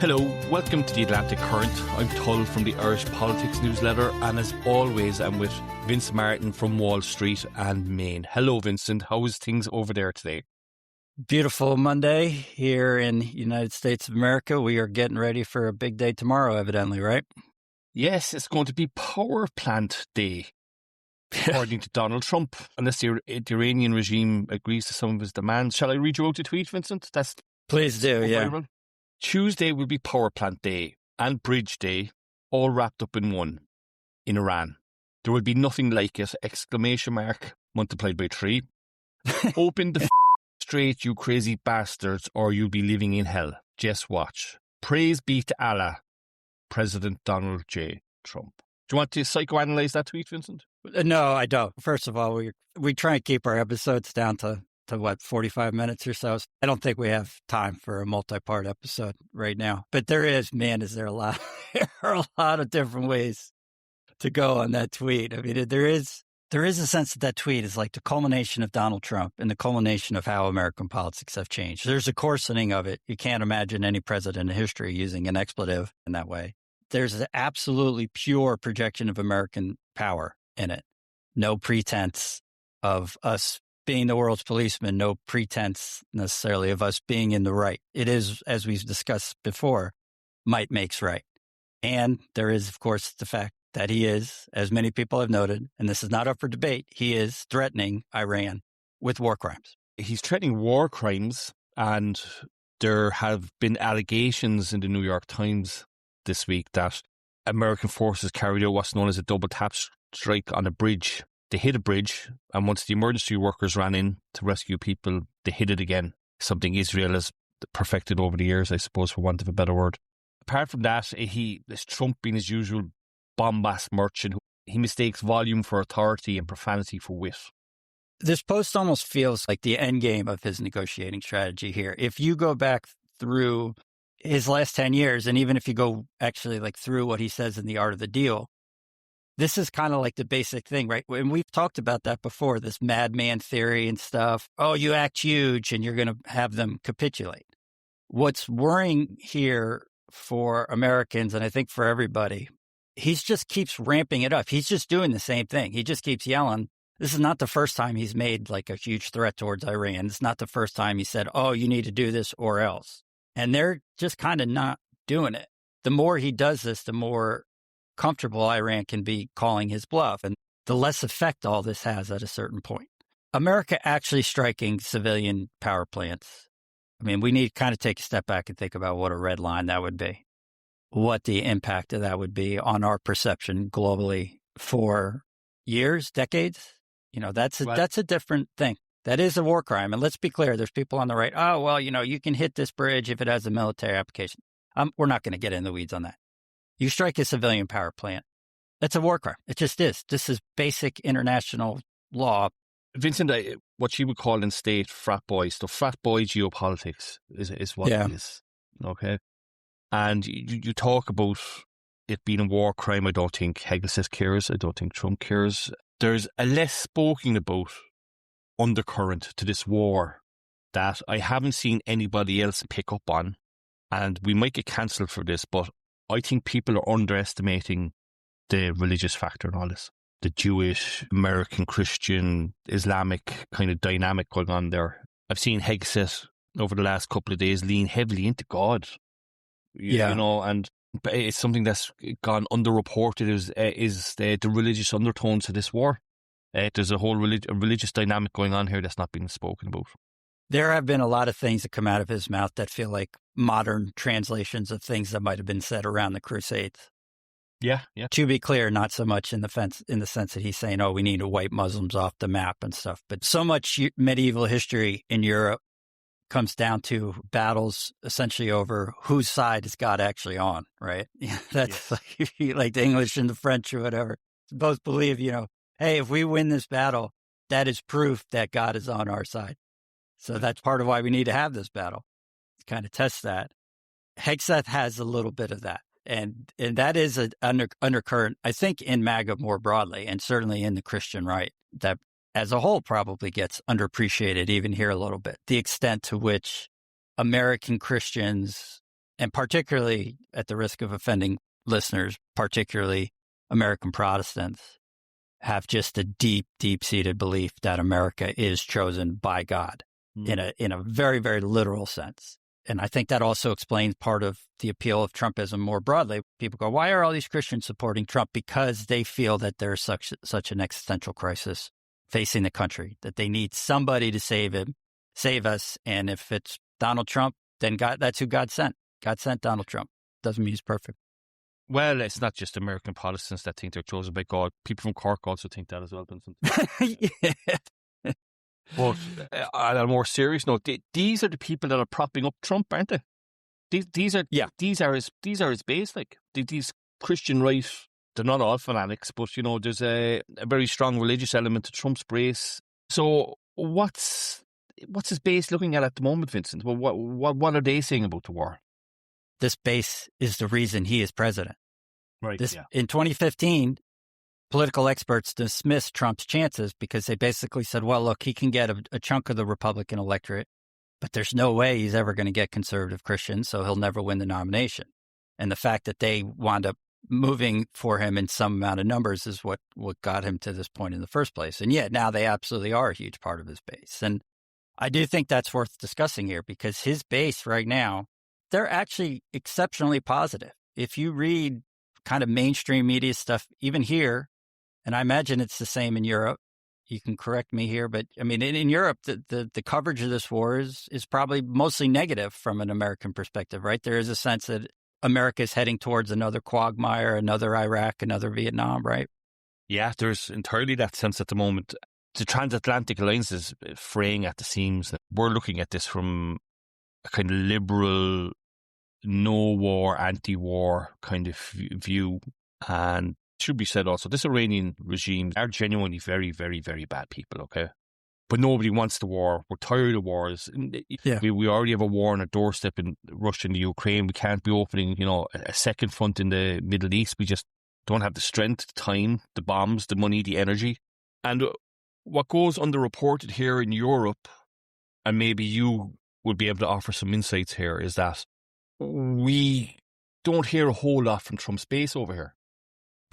Hello, welcome to the Atlantic Current. I'm Tull from the Irish Politics newsletter, and as always, I'm with Vince Martin from Wall Street and Maine. Hello, Vincent. How is things over there today? Beautiful Monday here in the United States of America. We are getting ready for a big day tomorrow, evidently, right? Yes, it's going to be Power Plant Day, according to Donald Trump, unless the Iranian regime agrees to some of his demands. Shall I read you out the tweet, Vincent? Please do, yeah. Viral. Tuesday will be Power Plant Day and Bridge Day, all wrapped up in one, in Iran. There will be nothing like it, ! Multiplied by 3. Open the straight, you crazy bastards, or you'll be living in hell. Just watch. Praise be to Allah, President Donald J. Trump. Do you want to psychoanalyze that tweet, Vincent? No, I don't. First of all, we try and keep our episodes down to 45 minutes or so. I don't think we have time for a multi-part episode right now. But there are a lot, there are a lot of different ways to go on that tweet. I mean, there is a sense that tweet is like the culmination of Donald Trump and the culmination of how American politics have changed. There's a coarsening of it. You can't imagine any president in history using an expletive in that way. There's an absolutely pure projection of American power in it. No pretense of us being the world's policeman, no pretense necessarily of us being in the right. It is, as we've discussed before, might makes right. And there is, of course, the fact that he is, as many people have noted, and this is not up for debate, he is threatening Iran with war crimes. He's threatening war crimes, and there have been allegations in the New York Times this week that American forces carried out what's known as a double tap strike on a bridge. They hit a bridge, and once the emergency workers ran in to rescue people, they hit it again. Something Israel has perfected over the years, I suppose, for want of a better word. Apart from that, this Trump being his usual bombast merchant, he mistakes volume for authority and profanity for wit. This post almost feels like the end game of his negotiating strategy here. If you go back through his last 10 years, and even if you go actually like through what he says in The Art of the Deal, this is kind of like the basic thing, right? And we've talked about that before, this madman theory and stuff. Oh, you act huge and you're going to have them capitulate. What's worrying here for Americans, and I think for everybody, he just keeps ramping it up. He's just doing the same thing. He just keeps yelling. This is not the first time he's made like a huge threat towards Iran. It's not the first time he said, oh, you need to do this or else. And they're just kind of not doing it. The more he does this, the more comfortable Iran can be calling his bluff, and the less effect all this has at a certain point. America actually striking civilian power plants. I mean, we need to kind of take a step back and think about what a red line that would be, what the impact of that would be on our perception globally for years, decades. You know, that's a different thing. That is a war crime. And let's be clear, there's people on the right. Oh, well, you can hit this bridge if it has a military application. We're not going to get in the weeds on that. You strike a civilian power plant, that's a war crime. It just is. This is basic international law. Vincent, what you would call in state frat boys, so frat boy geopolitics is what it is. Okay. And you talk about it being a war crime. I don't think Hegseth cares. I don't think Trump cares. There's a less spoken about undercurrent to this war that I haven't seen anybody else pick up on. And we might get cancelled for this, but I think people are underestimating the religious factor in all this. The Jewish, American, Christian, Islamic kind of dynamic going on there. I've seen Hegseth over the last couple of days lean heavily into God. You know, and it's something that's gone underreported is the religious undertones to this war. There's a whole religious dynamic going on here that's not being spoken about. There have been a lot of things that come out of his mouth that feel like modern translations of things that might have been said around the Crusades. Yeah. To be clear, not so much in the sense that he's saying, oh, we need to wipe Muslims off the map and stuff. But so much medieval history in Europe comes down to battles essentially over whose side is God actually on, right? That's like the English and the French or whatever. Both believe, hey, if we win this battle, that is proof that God is on our side. So that's part of why we need to have this battle, to kind of test that. Hegseth has a little bit of that. And that is an undercurrent, I think, in MAGA more broadly, and certainly in the Christian right, that as a whole probably gets underappreciated even here a little bit. The extent to which American Christians and particularly at the risk of offending listeners, particularly American Protestants, have just a deep, deep-seated belief that America is chosen by God in a very, very literal sense. And I think that also explains part of the appeal of Trumpism more broadly. People go, why are all these Christians supporting Trump? Because they feel that there's such an existential crisis facing the country, that they need somebody to save us. And if it's Donald Trump, then God, that's who God sent. God sent Donald Trump. Doesn't mean he's perfect. Well, it's not just American Protestants that think they're chosen by God. People from Cork also think that as well, Vincent. Yeah. But on a more serious note, these are the people that are propping up Trump, aren't they? These are his base. Like these Christian right, they're not all fanatics, but there's a very strong religious element to Trump's base. So what's his base looking at the moment, Vincent? Well, what are they saying about the war? This base is the reason he is president. Right. In 2015. Political experts dismissed Trump's chances because they basically said, well, look, he can get a chunk of the Republican electorate, but there's no way he's ever going to get conservative Christians, so he'll never win the nomination. And the fact that they wound up moving for him in some amount of numbers is what got him to this point in the first place. And yet now they absolutely are a huge part of his base. And I do think that's worth discussing here because his base right now, they're actually exceptionally positive. If you read kind of mainstream media stuff, even here, and I imagine it's the same in Europe. You can correct me here, but I mean, in Europe, the coverage of this war is probably mostly negative from an American perspective, right? There is a sense that America is heading towards another quagmire, another Iraq, another Vietnam, right? Yeah, there's entirely that sense at the moment. The transatlantic alliance is fraying at the seams. We're looking at this from a kind of liberal, no-war, anti-war kind of view, and should be said also, this Iranian regime are genuinely very, very, very bad people, okay? But nobody wants the war. We're tired of wars. Yeah. We already have a war on our doorstep in Russia and the Ukraine. We can't be opening, a second front in the Middle East. We just don't have the strength, the time, the bombs, the money, the energy. And what goes underreported here in Europe, and maybe you would be able to offer some insights here, is that we don't hear a whole lot from Trump's base over here.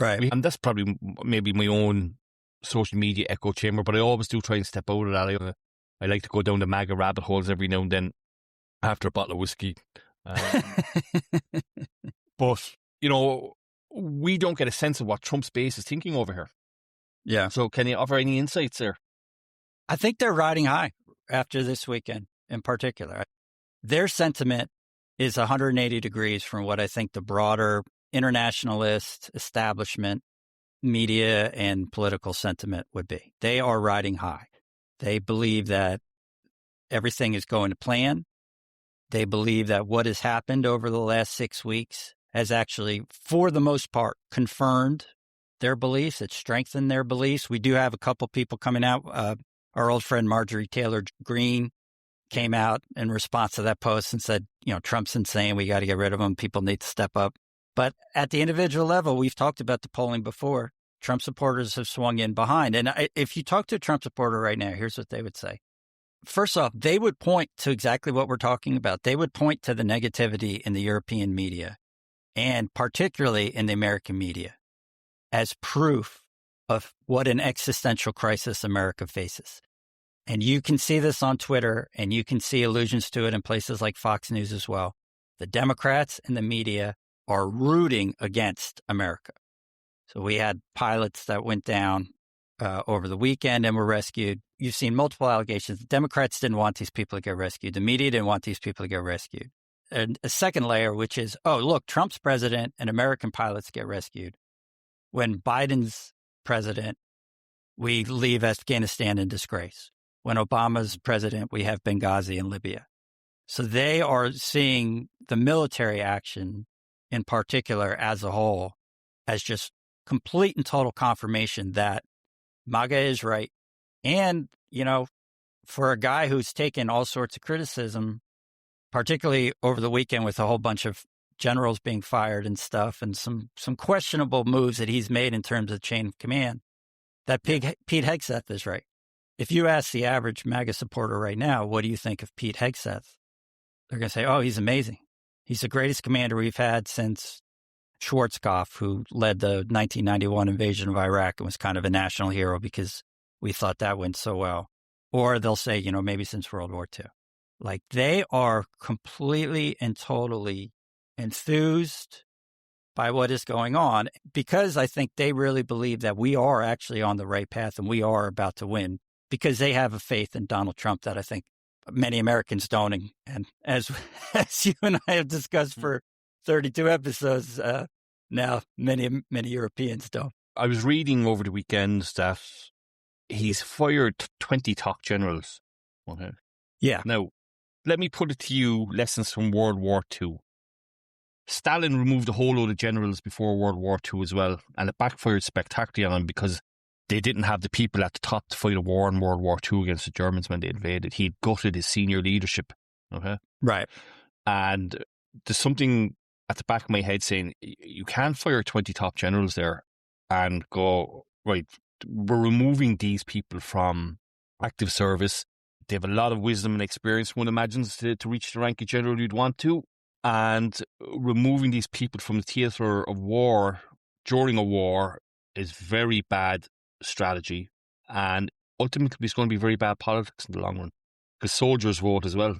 Right. And that's probably maybe my own social media echo chamber, but I always do try and step out of that. I like to go down the MAGA rabbit holes every now and then after a bottle of whiskey. But, we don't get a sense of what Trump's base is thinking over here. Yeah. So can you offer any insights there? I think they're riding high after this weekend in particular. Their sentiment is 180 degrees from what I think the broader internationalist establishment, media, and political sentiment would be. They are riding high. They believe that everything is going to plan. They believe that what has happened over the last 6 weeks has actually, for the most part, confirmed their beliefs. It's strengthened their beliefs. We do have a couple people coming out. Our old friend Marjorie Taylor Greene came out in response to that post and said, Trump's insane. We got to get rid of him. People need to step up. But at the individual level, we've talked about the polling before. Trump supporters have swung in behind. And if you talk to a Trump supporter right now, here's what they would say. First off, they would point to exactly what we're talking about. They would point to the negativity in the European media and particularly in the American media as proof of what an existential crisis America faces. And you can see this on Twitter, and you can see allusions to it in places like Fox News as well. The Democrats and the media are rooting against America. So we had pilots that went down over the weekend and were rescued. You've seen multiple allegations. The Democrats didn't want these people to get rescued. The media didn't want these people to get rescued. And a second layer, which is, oh, look, Trump's president and American pilots get rescued. When Biden's president, we leave Afghanistan in disgrace. When Obama's president, we have Benghazi in Libya. So they are seeing the military action in particular as a whole as just complete and total confirmation that MAGA is right. And, for a guy who's taken all sorts of criticism, particularly over the weekend with a whole bunch of generals being fired and stuff and some questionable moves that he's made in terms of chain of command, that Pete Hegseth is right. If you ask the average MAGA supporter right now, what do you think of Pete Hegseth? They're going to say, oh, he's amazing. He's the greatest commander we've had since Schwarzkopf, who led the 1991 invasion of Iraq and was kind of a national hero because we thought that went so well. Or they'll say, maybe since World War II. Like, they are completely and totally enthused by what is going on, because I think they really believe that we are actually on the right path and we are about to win, because they have a faith in Donald Trump that I think many Americans don't. And as you and I have discussed for 32 episodes now, many Europeans don't. I was reading over the weekend that he's fired 20 top generals. Okay. Yeah. Now, let me put it to you, lessons from World War II. Stalin removed a whole load of generals before World War II as well, and it backfired spectacularly on him because they didn't have the people at the top to fight a war in World War II against the Germans when they invaded. He gutted his senior leadership. Okay. Right. And there's something at the back of my head saying, you can't fire 20 top generals there and go, right, we're removing these people from active service. They have a lot of wisdom and experience, one imagines, to reach the rank of general you'd want to. And removing these people from the theatre of war during a war is very bad strategy. And ultimately, it's going to be very bad politics in the long run, because soldiers vote as well,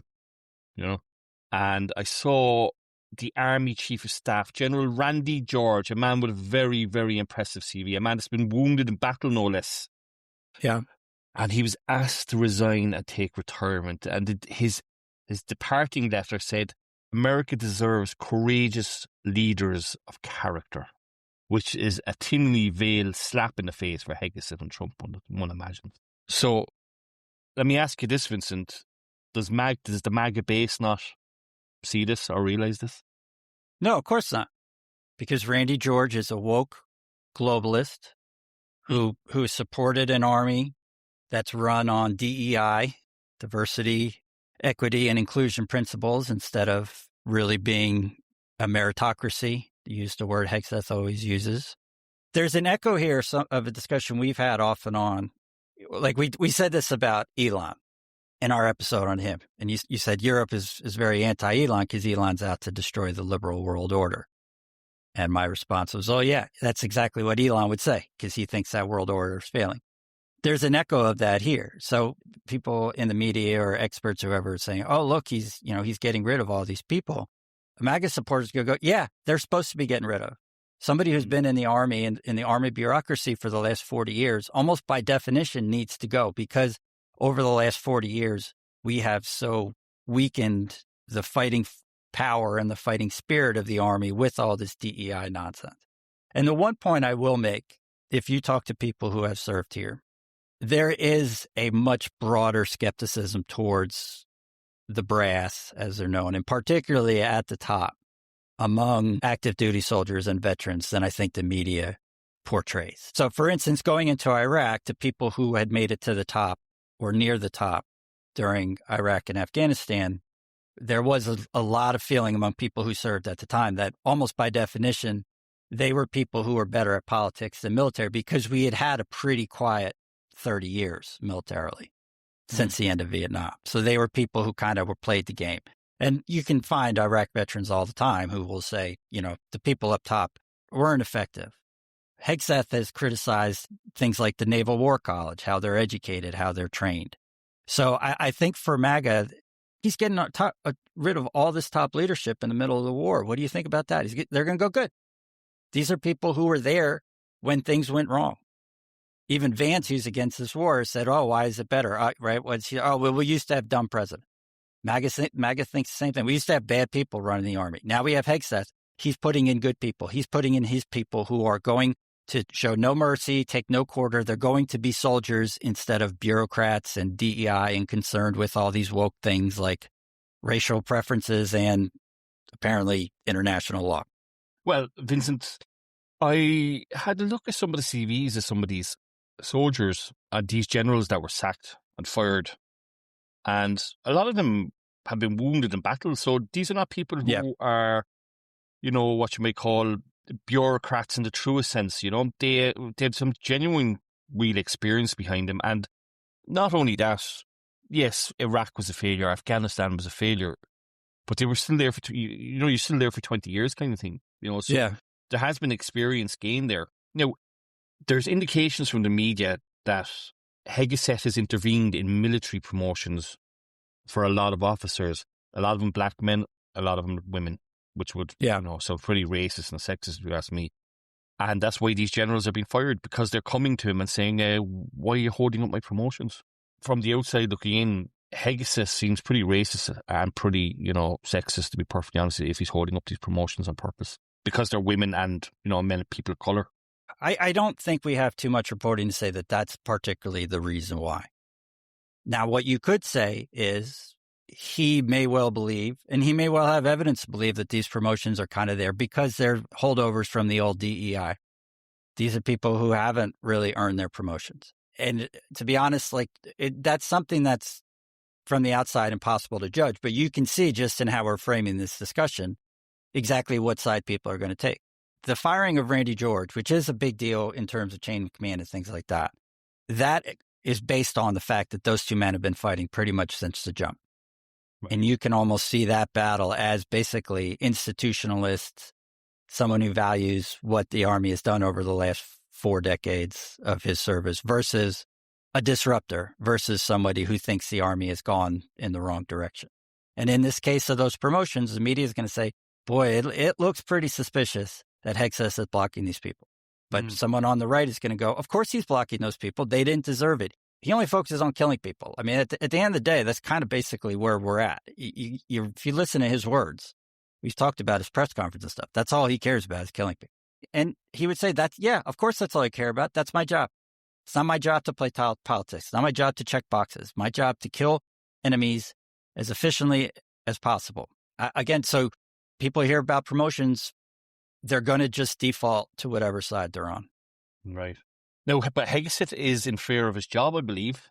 And I saw the Army Chief of Staff, General Randy George, a man with a very, very impressive CV, a man that's been wounded in battle, no less. Yeah. And he was asked to resign and take retirement. And his departing letter said, America deserves courageous leaders of character, which is a thinly veiled slap in the face for Hegseth and Trump, one imagines. So let me ask you this, Vincent. Does the MAGA base not see this or realize this? No, of course not. Because Randy George is a woke globalist who supported an army that's run on DEI, diversity, equity, and inclusion principles, instead of really being a meritocracy, to use the word Hegseth always uses. There's an echo here of a discussion we've had off and on. Like we said this about Elon in our episode on him. And you said Europe is very anti-Elon because Elon's out to destroy the liberal world order. And my response was, oh, yeah, that's exactly what Elon would say, because he thinks that world order is failing. There's an echo of that here. So people in the media or experts, whoever, are saying, oh, look, he's getting rid of all these people. MAGA supporters go, yeah, they're supposed to be getting rid of. Somebody who's been in the Army and in the Army bureaucracy for the last 40 years, almost by definition needs to go, because over the last 40 years, we have so weakened the fighting power and the fighting spirit of the Army with all this DEI nonsense. And the one point I will make, if you talk to people who have served here, there is a much broader skepticism towards the brass, as they're known, and particularly at the top among active duty soldiers and veterans than I think the media portrays. So, for instance, going into Iraq, to people who had made it to the top or near the top during Iraq and Afghanistan, there was a lot of feeling among people who served at the time that almost by definition, they were people who were better at politics than military, because we had had a pretty quiet 30 years militarily since the end of Vietnam. So they were people who kind of were played the game. And you can find Iraq veterans all the time who will say, the people up top weren't effective. Hegseth has criticized things like the Naval War College, how they're educated, how they're trained. So I think for MAGA, he's getting rid of all this top leadership in the middle of the war. What do you think about that? They're going to go good. These are people who were there when things went wrong. Even Vance, who's against this war, said, oh, why is it better? Right? We used to have dumb president. MAGA thinks the same thing. We used to have bad people running the Army. Now we have Hegseth. He's putting in good people. He's putting in his people who are going to show no mercy, take no quarter. They're going to be soldiers instead of bureaucrats and DEI and concerned with all these woke things like racial preferences and apparently international law. Well, Vincent, I had a look at some of the CVs of some of these soldiers and these generals that were sacked and fired. And a lot of them have been wounded in battle. So these are not people who are, what you may call bureaucrats in the truest sense. They had some genuine, real experience behind them. And not only that, yes, Iraq was a failure, Afghanistan was a failure, but they were still there for, you're still there for 20 years kind of thing. So there has been experience gained there. Now, there's indications from the media that Hegseth has intervened in military promotions for a lot of officers, a lot of them black men, a lot of them women, which would, sound pretty racist and sexist if you ask me. And that's why these generals are being fired, because they're coming to him and saying, why are you holding up my promotions? From the outside looking in, Hegseth seems pretty racist and pretty, sexist, to be perfectly honest, if he's holding up these promotions on purpose, because they're women and, men, people of colour. I don't think we have too much reporting to say that that's particularly the reason why. Now, what you could say is he may well believe, and he may well have evidence to believe, that these promotions are kind of there because they're holdovers from the old DEI. These are people who haven't really earned their promotions. And to be honest, that's something that's from the outside impossible to judge, but you can see just in how we're framing this discussion exactly what side people are going to take. The firing of Randy George, which is a big deal in terms of chain of command and things like that, that is based on the fact that those two men have been fighting pretty much since the jump. Right. And you can almost see that battle as basically institutionalists, someone who values what the Army has done over the last 4 decades of his service, versus a disruptor, versus somebody who thinks the Army has gone in the wrong direction. And in this case of those promotions, the media is going to say, boy, it looks pretty suspicious that Hegseth is blocking these people. But someone on the right is going to go, of course he's blocking those people. They didn't deserve it. He only focuses on killing people. I mean, at the end of the day, that's kind of basically where we're at. If you listen to his words, we've talked about his press conference and stuff. That's all he cares about is killing people. And he would say of course that's all I care about. That's my job. It's not my job to play politics. It's not my job to check boxes. My job to kill enemies as efficiently as possible. Again, so people hear about promotions, they're going to just default to whatever side they're on. Right. Now, but Hegseth is in fear of his job, I believe,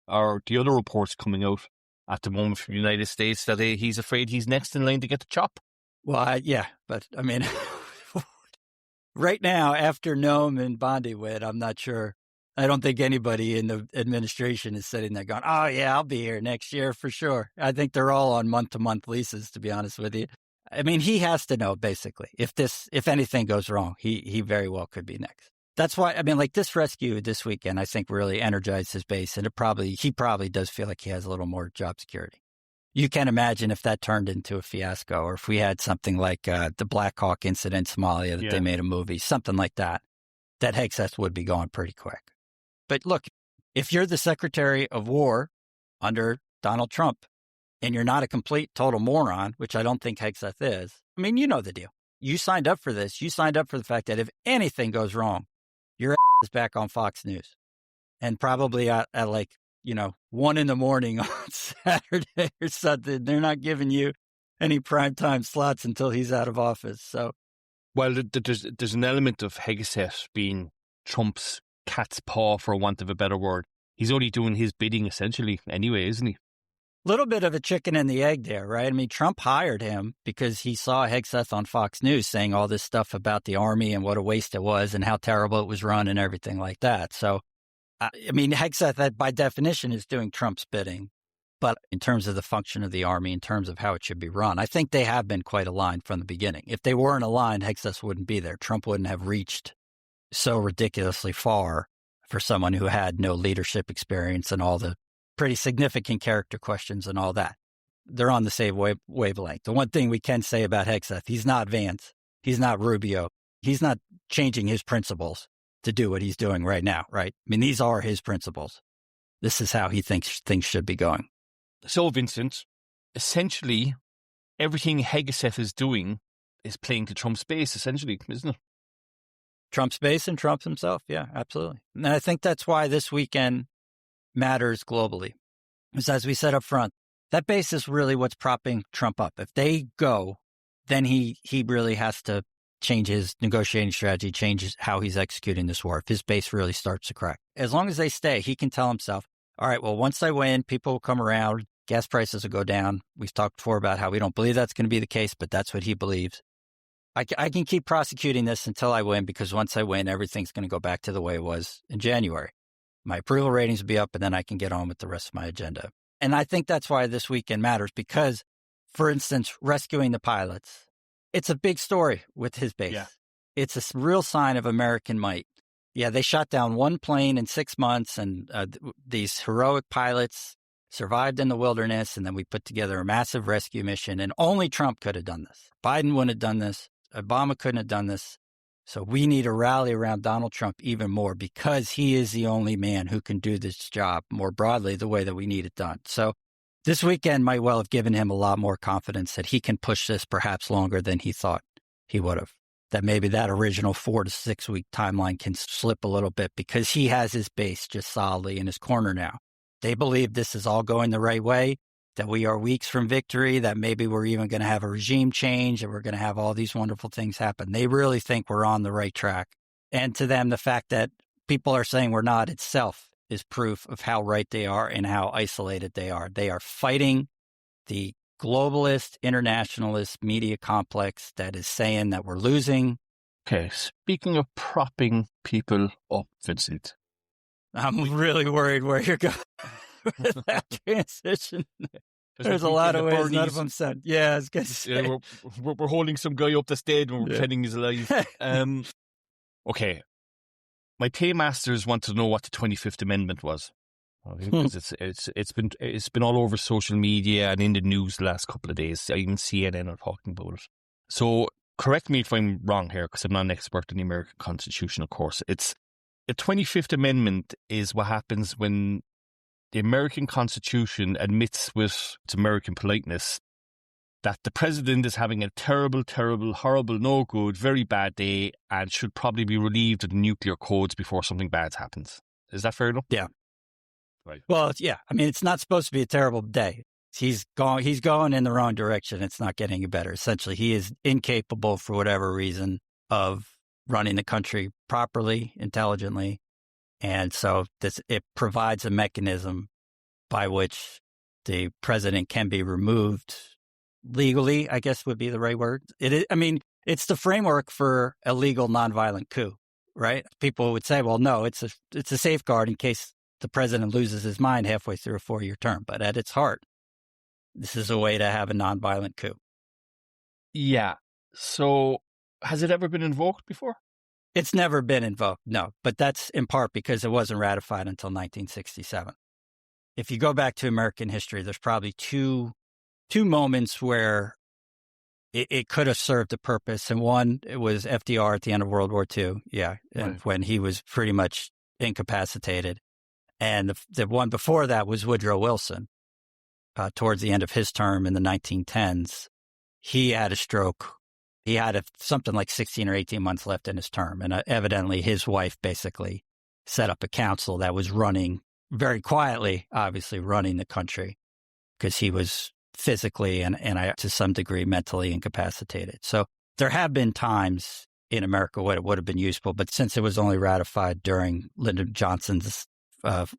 or the other reports coming out at the moment from the United States that he's afraid he's next in line to get the chop. Well, but I mean, right now, after Nome and Bondi went, I'm not sure. I don't think anybody in the administration is sitting there going, oh, yeah, I'll be here next year for sure. I think they're all on month-to-month leases, to be honest with you. I mean, he has to know, basically, if anything goes wrong, he very well could be next. That's why, I mean, this rescue this weekend, I think really energized his base, and he probably does feel like he has a little more job security. You can imagine if that turned into a fiasco, or if we had something like the Black Hawk incident in Somalia that they made a movie, something like that Hegseth would be gone pretty quick. But look, if you're the Secretary of War under Donald Trump, and you're not a complete total moron, which I don't think Hegseth is, I mean, you know the deal. You signed up for this. You signed up for the fact that if anything goes wrong, your ass is back on Fox News. And probably at 1 a.m. on Saturday or something. They're not giving you any primetime slots until he's out of office. So, well, there's an element of Hegseth being Trump's cat's paw, for want of a better word. He's only doing his bidding essentially anyway, isn't he? Little bit of a chicken and the egg there, right? I mean, Trump hired him because he saw Hegseth on Fox News saying all this stuff about the Army and what a waste it was and how terrible it was run and everything like that. So, I mean, Hegseth, that by definition, is doing Trump's bidding. But in terms of the function of the Army, in terms of how it should be run, I think they have been quite aligned from the beginning. If they weren't aligned, Hegseth wouldn't be there. Trump wouldn't have reached so ridiculously far for someone who had no leadership experience and all the pretty significant character questions and all that. They're on the same wavelength. The one thing we can say about Hegseth, he's not Vance. He's not Rubio. He's not changing his principles to do what he's doing right now, right? I mean, these are his principles. This is how he thinks things should be going. So, Vincent, essentially, everything Hegseth is doing is playing to Trump's base, essentially, isn't it? Trump's base and Trump himself, yeah, absolutely. And I think that's why this weekend matters globally. Because as we said up front, that base is really what's propping Trump up. If they go, then he really has to change his negotiating strategy, change how he's executing this war. If his base really starts to crack. As long as they stay, he can tell himself, all right, well, once I win, people will come around, gas prices will go down. We've talked before about how we don't believe that's going to be the case, but that's what he believes. I can keep prosecuting this until I win, because once I win, everything's going to go back to the way it was in January. My approval ratings will be up, and then I can get on with the rest of my agenda. And I think that's why this weekend matters, because for instance, rescuing the pilots. It's a big story with his base. Yeah. It's a real sign of American might. Yeah, they shot down one plane in 6 months, and these heroic pilots survived in the wilderness, and then we put together a massive rescue mission, and only Trump could have done this. Biden wouldn't have done this. Obama couldn't have done this. So we need to rally around Donald Trump even more because he is the only man who can do this job more broadly the way that we need it done. So this weekend might well have given him a lot more confidence that he can push this perhaps longer than he thought he would have. That maybe that original 4 to 6 week timeline can slip a little bit because he has his base just solidly in his corner now. They believe this is all going the right way, that we are weeks from victory, that maybe we're even going to have a regime change and we're going to have all these wonderful things happen. They really think we're on the right track. And to them, the fact that people are saying we're not itself is proof of how right they are and how isolated they are. They are fighting the globalist, internationalist media complex that is saying that we're losing. Okay, speaking of propping people up, Vincent. I'm really worried where you're going with that transition. There's a lot of ways none of them said. Yeah, I was going to say. Yeah, we're holding some guy up the stage and we're pretending he's alive. Okay. My paymasters want to know what the 25th Amendment was. Because it's been all over social media and in the news the last couple of days. Even CNN are talking about it. So correct me if I'm wrong here, because I'm not an expert in the American Constitution, of course. It's the 25th Amendment is what happens when the American Constitution admits with its American politeness that the president is having a terrible, terrible, horrible, no good, very bad day and should probably be relieved of the nuclear codes before something bad happens. Is that fair enough? Yeah. Right. Well, yeah. I mean, it's not supposed to be a terrible day. He's going in the wrong direction. It's not getting any better. Essentially, he is incapable for whatever reason of running the country properly, intelligently. And so it provides a mechanism by which the president can be removed legally, I guess would be the right word. It's the framework for a legal nonviolent coup, right? People would say, well, no, it's a safeguard in case the president loses his mind halfway through a 4-year term. But at its heart, this is a way to have a nonviolent coup. Yeah. So has it ever been invoked before? It's never been invoked, no. But that's in part because it wasn't ratified until 1967. If you go back to American history, there's probably two moments where it could have served a purpose. And one, it was FDR at the end of World War II. Yeah. And right. When he was pretty much incapacitated. And the one before that was Woodrow Wilson. Towards the end of his term in the 1910s, he had a stroke. He had something like 16 or 18 months left in his term. And evidently his wife basically set up a council that was running very quietly, obviously running the country because he was physically and to some degree mentally incapacitated. So there have been times in America when it would have been useful, but since it was only ratified during Lyndon Johnson's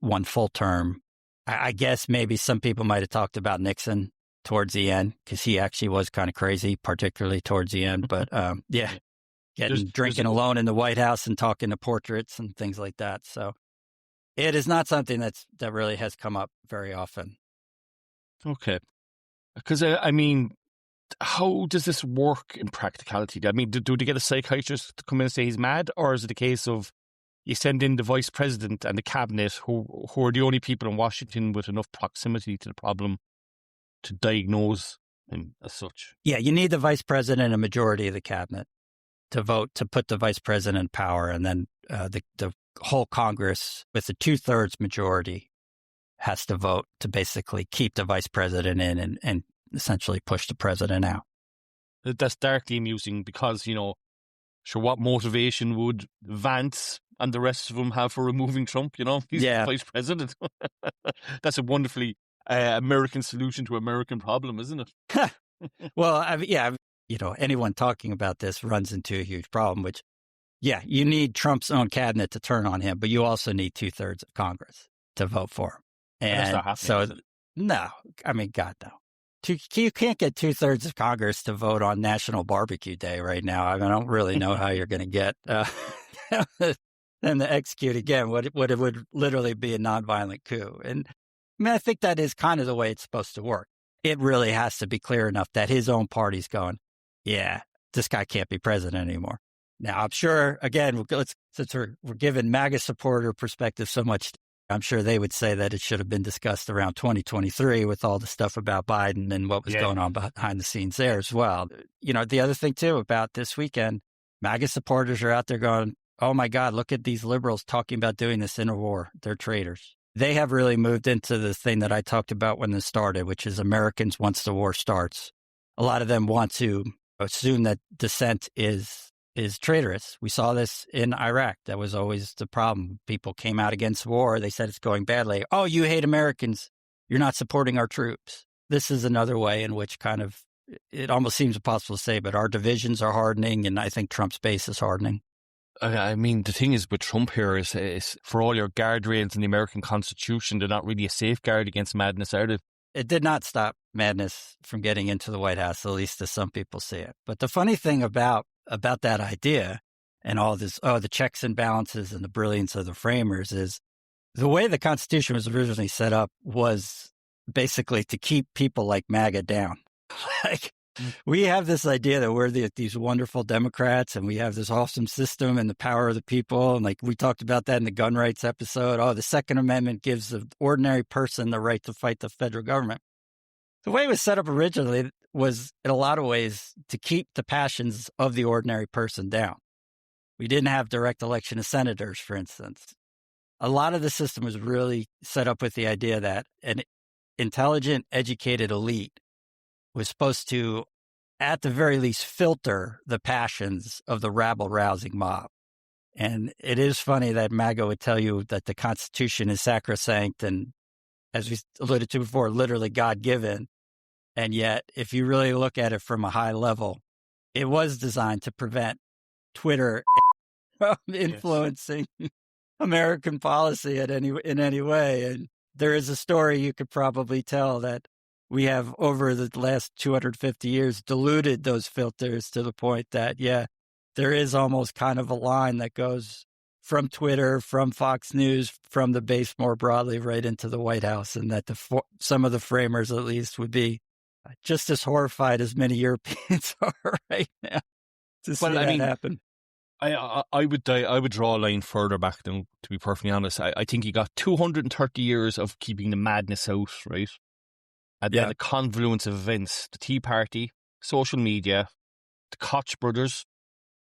one full term, I guess maybe some people might have talked about Nixon towards the end because he actually was kind of crazy, particularly towards the end. But drinking alone in the White House and talking to portraits and things like that. So it is not something that really has come up very often. Okay. Because, I mean, how does this work in practicality? I mean, do they get a psychiatrist to come in and say he's mad? Or is it a case of you send in the vice president and the cabinet who are the only people in Washington with enough proximity to the problem to diagnose him as such? Yeah, you need the vice president and a majority of the cabinet to vote to put the vice president in power. And then the whole Congress with a 2/3 majority has to vote to basically keep the vice president in and essentially push the president out. That's darkly amusing because, what motivation would Vance and the rest of them have for removing Trump? He's the vice president. That's a wonderfully American solution to American problem, isn't it? Well, anyone talking about this runs into a huge problem, which, you need Trump's own cabinet to turn on him, but you also need 2/3 of Congress to vote for him. And that's not happening, so, no, I mean, God, no. You can't get 2/3 of Congress to vote on National Barbecue Day right now. I mean, I don't really know how you're going to get them to execute again what it would literally be a nonviolent coup. And I mean, I think that is kind of the way it's supposed to work. it really has to be clear enough that his own party's going, yeah, this guy can't be president anymore. Now, I'm sure, again, since we're giving MAGA supporter perspective so much, I'm sure they would say that it should have been discussed around 2023 with all the stuff about Biden and what was going on behind the scenes there as well. You know, the other thing, too, about this weekend, MAGA supporters are out there going, oh, my God, look at these liberals talking about doing this in a war. They're traitors. They have really moved into the thing that I talked about when this started, which is Americans, once the war starts, a lot of them want to assume that dissent is traitorous. We saw this in Iraq. That was always the problem. People came out against war. They said it's going badly. Oh, you hate Americans. You're not supporting our troops. This is another way in which kind of, it almost seems impossible to say, but our divisions are hardening, and I think Trump's base is hardening. I mean, the thing is with Trump here is for all your guardrails in the American Constitution, they're not really a safeguard against madness, are they? It did not stop madness from getting into the White House, at least as some people see it. But the funny thing about that idea and all this, the checks and balances and the brilliance of the framers is the way the Constitution was originally set up was basically to keep people like MAGA down. Like, we have this idea that we're these wonderful Democrats and we have this awesome system and the power of the people. And like we talked about that in the gun rights episode. Oh, the Second Amendment gives the ordinary person the right to fight the federal government. The way it was set up originally was, in a lot of ways, to keep the passions of the ordinary person down. We didn't have direct election of senators, for instance. A lot of the system was really set up with the idea that an intelligent, educated elite was supposed to, at the very least, filter the passions of the rabble-rousing mob. And it is funny that MAGA would tell you that the Constitution is sacrosanct and, as we alluded to before, literally God-given. And yet, if you really look at it from a high level, it was designed to prevent Twitter from influencing American policy in any way. And there is a story you could probably tell that we have, over the last 250 years, diluted those filters to the point that, there is almost kind of a line that goes from Twitter, from Fox News, from the base more broadly right into the White House, and that some of the framers, at least, would be just as horrified as many Europeans are right now to see that happen. I would draw a line further back, than, to be perfectly honest. I think you got 230 years of keeping the madness out, right? And then the confluence of events, the Tea Party, social media, the Koch brothers,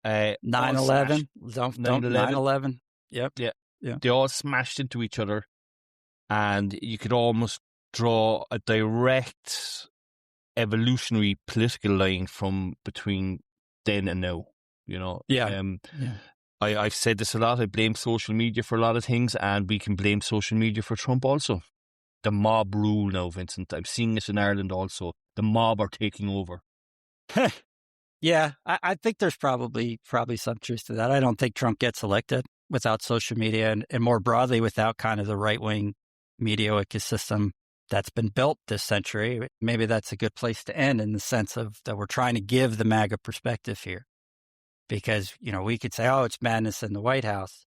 9/11, 9/11. Yep. Yeah. They all smashed into each other, and you could almost draw a direct evolutionary political line from between then and now. You know, I've said this a lot. I blame social media for a lot of things, and we can blame social media for Trump also. The mob rule now, Vincent. I'm seeing it in Ireland also. The mob are taking over. Yeah, I think there's probably some truth to that. I don't think Trump gets elected without social media and more broadly without kind of the right-wing media ecosystem that's been built this century. Maybe that's a good place to end, in the sense of that we're trying to give the MAGA perspective here. Because, we could say, oh, it's madness in the White House.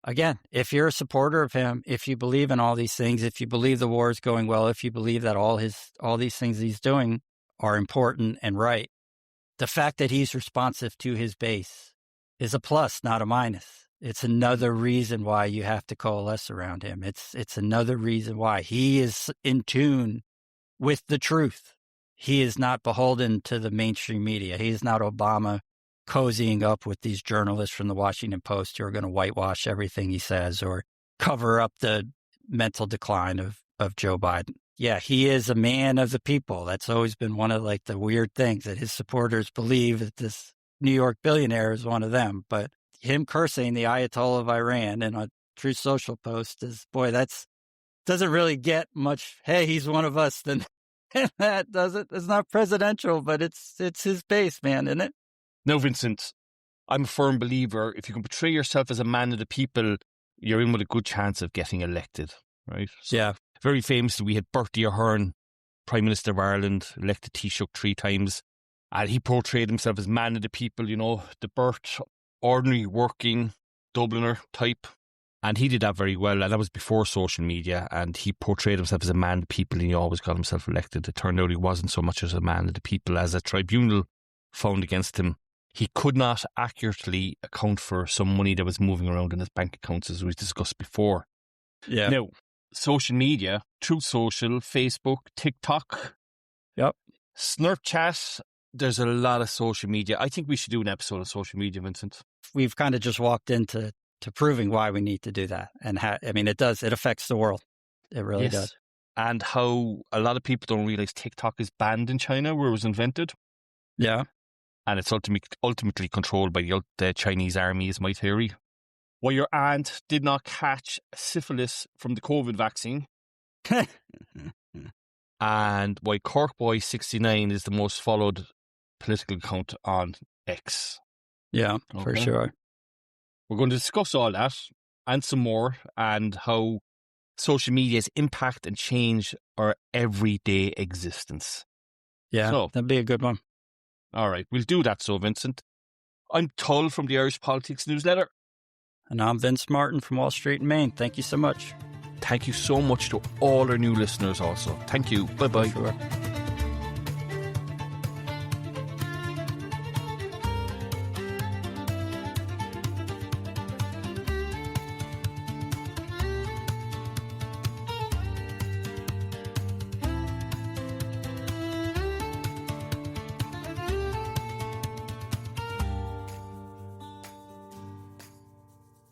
Again, if you're a supporter of him, if you believe in all these things, if you believe the war is going well, if you believe that all these things he's doing are important and right, the fact that he's responsive to his base is a plus, not a minus. It's another reason why you have to coalesce around him. It's another reason why he is in tune with the truth. He is not beholden to the mainstream media. He is not Obama cozying up with these journalists from the Washington Post who are going to whitewash everything he says or cover up the mental decline of Joe Biden. Yeah, he is a man of the people. That's always been one of the weird things, that his supporters believe that this New York billionaire is one of them. But him cursing the Ayatollah of Iran in a Truth Social post doesn't really get much, hey, he's one of us, then that does it. It's not presidential, but it's his base, man, isn't it? No, Vincent, I'm a firm believer, if you can portray yourself as a man of the people, you're in with a good chance of getting elected, right? So, very famously, we had Bertie Ahern, Prime Minister of Ireland, elected Taoiseach 3 times, and he portrayed himself as man of the people, the Bert, ordinary working Dubliner type. And he did that very well, and that was before social media, and he portrayed himself as a man of the people, and he always got himself elected. It turned out he wasn't so much as a man of the people, as a tribunal found against him. He could not accurately account for some money that was moving around in his bank accounts, as we discussed before. Yeah. Now, social media, Truth Social, Facebook, TikTok, Snapchat, there's a lot of social media. I think we should do an episode of social media, Vincent. We've kind of just walked into proving why we need to do that. And it affects the world. It really does. And how a lot of people don't realize TikTok is banned in China, where it was invented. Yeah. And it's ultimately controlled by the Chinese army, is my theory. Why your aunt did not catch syphilis from the COVID vaccine. And why Corkboy69 is the most followed political account on X. Yeah, for sure. We're going to discuss all that and some more, and how social media's impact and change our everyday existence. Yeah, so, that'd be a good one. All right, we'll do that. So, Vincent, I'm Tull from the Irish Politics Newsletter. And I'm Vince Martin from Wall Street in Maine. Thank you so much. Thank you so much to all our new listeners also. Thank you. Bye-bye. Sure.